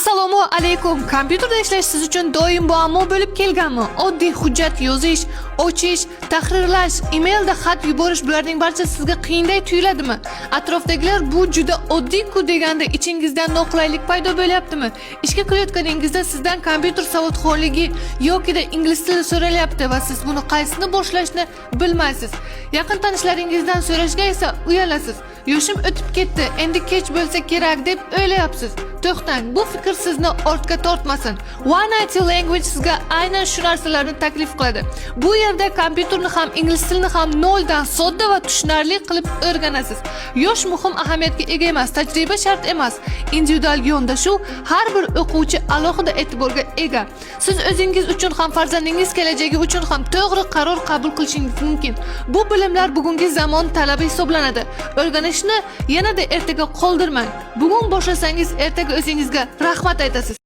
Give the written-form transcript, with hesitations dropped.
Assalomu alaykum. Kompyuterda ishlash siz uchun doim muammo bo'lib kelganmi? Oddiy hujjat yozish, ochish, tahrirlash, emailda xat yuborish bularning barchasi sizga qiyinday tuyuladimi? Atrofdagilar bu juda oddiy-ku deganda ichingizdan noqulaylik paydo bo'lyaptimi? Ishga kirayotganingizda sizdan kompyuter savodxonligi yoki ingliz tili so'ralyapti va siz buni qaysini boshlashni bilmaysiz. Yaqin tanishlaringizdan so'rashga esa uyalasiz. Yoshim o'tib ketdi, endi kech bo'lsa kerak deb o'ylayapsiz. To'xtang, bu fikr sizni ortga tortmasin. One IT Language sizga aynan shu narsalarni taklif qiladi. Bu yerda kompyuterni ham, ingliz tilini ham noldan sodda va tushunarli qilib o'rganasiz. Yosh muhim ahamiyatga ega emas, tajriba shart emas. Individual yondashuv har bir o'quvchi alohida e'tiborga ega. Siz o'zingiz uchun ham, farzandingiz kelajagi uchun ham to'g'ri qaror qabul qilishingiz mumkin. Bu bilimlar bugungi zamon talabi hisoblanadi. O'rganishni yanada ertaga qoldirmang. Bugun boshlasangiz ertaga o'zingizga rahmat aytasiz.